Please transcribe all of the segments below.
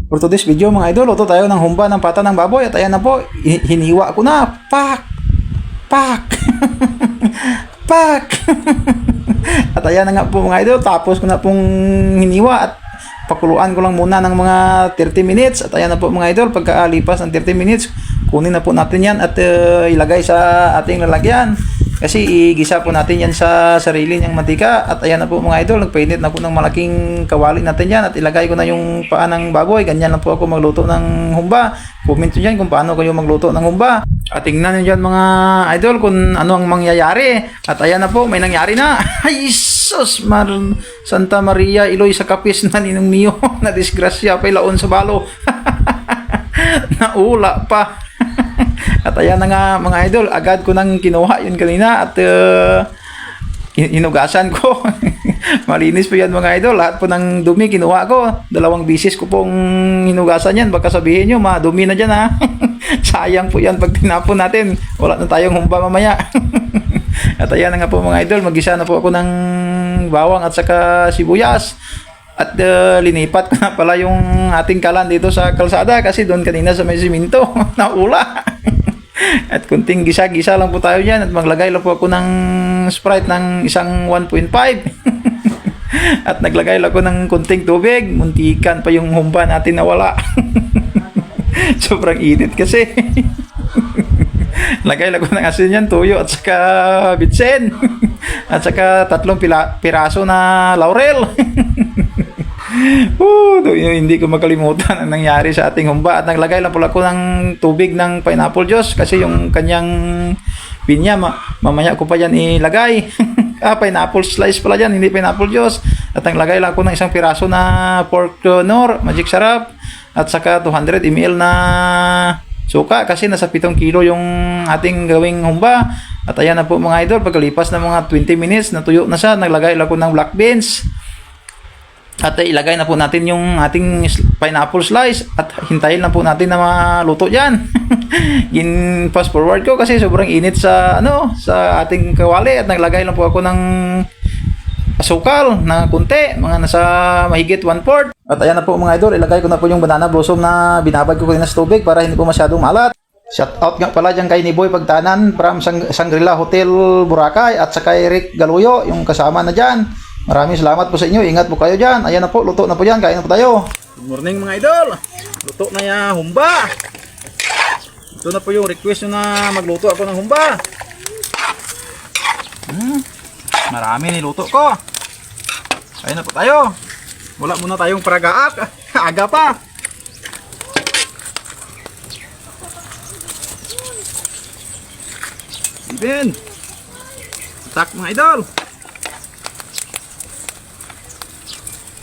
For today's video mga idol, luto tayo ng humba ng pata ng baboy. At ayan na po, hiniwa ko na. Pak! Pak! Pak! At ayan na nga po mga idol, tapos ko na pong hiniwa at pakuluan ko lang muna ng mga 30 minutes. At ayan na po mga idol, pagkalipas ng 30 minutes, kunin na po natin yan at ilagay sa ating lalagyan. Kasi igisa po natin yan sa sarili niyang mantika. At ayan na po mga idol, nagpainit na po ng malaking kawali natin yan. At ilagay ko na yung paa ng baboy. Ganyan lang po ako magluto ng humba. Comment nyo dyan kung paano kayo magluto ng humba. At tingnan nyo dyan mga idol kung ano ang mangyayari. At ayan na po, may nangyari na. Ay sus! Santa Maria, Iloy sa kapis na ninong niyo. Na disgrasya pa ilaon sa balo. Naula pa. At ayan na nga mga idol, agad ko nang kinuha yun kanina at hinugasan ko. Malinis po yan mga idol, lahat po ng dumi kinuha ko. 2 bisis ko pong hinugasan yan, baka sabihin nyo madumi na dyan ha. Sayang po yan pag tinapon natin, wala na tayong humba mamaya. At ayan na nga po mga idol, magisa na po ako ng bawang at saka sibuyas. At linipat ko na pala yung ating kalan dito sa kalsada kasi doon kanina sa may siminto naula. At kunting gisa-gisa lang po tayo dyan at maglagay lang po ako ng Sprite ng isang 1.5. At naglagay lang ako ng kunting tubig, muntikan pa yung humba natin nawala. Sobrang init kasi. Lagay lang ko ng asin yan, tuyo at saka bitsen. At saka 3 piraso na laurel. Hindi ko makalimutan ang nangyari sa ating humba. At naglagay lang pala ko ng tubig ng pineapple juice kasi yung kanyang pinya mamaya ko pa yan ilagay. Pineapple slice pala yan, hindi pineapple juice. At naglagay lang ko ng 1 piraso na pork nor magic sarap at saka 200 ml na suka kasi nasa 7 kilo yung ating gawing humba. At ayan na po mga idol, pagkalipas ng mga 20 minutes natuyo na siya, naglagay lang ko ng black beans. At ilagay na po natin yung ating pineapple slice at hintayin lang po natin na maluto yan. Fast forward ko kasi sobrang init sa sa ating kawali at naglagay lang po ako ng asukal na kunti, mga nasa mahigit 1/4. At ayan na po mga idol, ilagay ko na po yung banana blossom na binabad ko kanina sa tubig para hindi po masyadong malat. Shout out nga pala dyan kay ni Boy Pagtanan from Shangri-La Hotel Boracay at sa kay Rick Galuyo, yung kasama na dyan. Maraming salamat po sa inyo. Ingat po kayo dyan. Ayan na po, luto na po dyan. Kain na po tayo. Good morning mga idol. Luto na yung humba. Ito na po yung request nyo na magluto ako ng humba. Marami niluto ko. Kain na po tayo. Wala muna tayong paragaak. Aga pa. Even. Attack mga idol.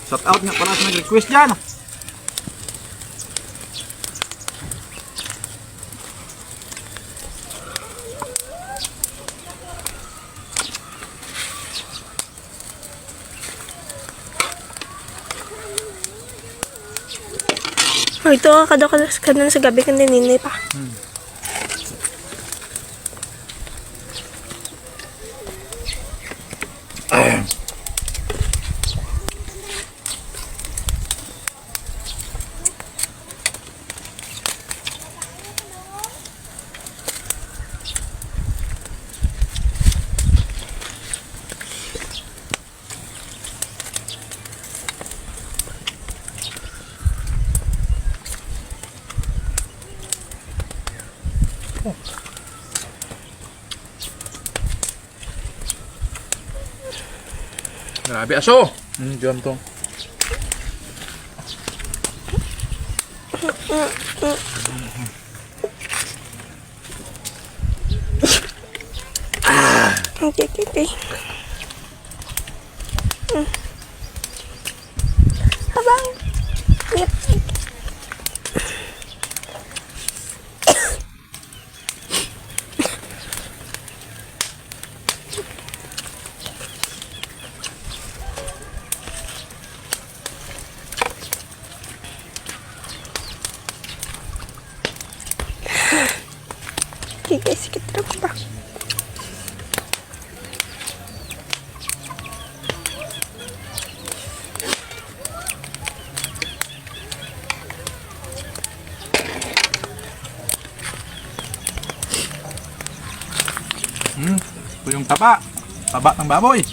Shout out nga pala sa nag-request dyan. Oh, ito kadakas ka na sa gabi kang ninay pa. Grabe aso. Diyan to. Okay. Abang. Yep. Okay guys, kita pa. Ito yung taba. Taba ng baboy.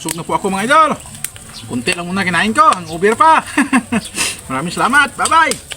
Busog na po ako mga idol. Kunti lang muna kinain ko. Ang uber pa. Maraming salamat. Bye-bye.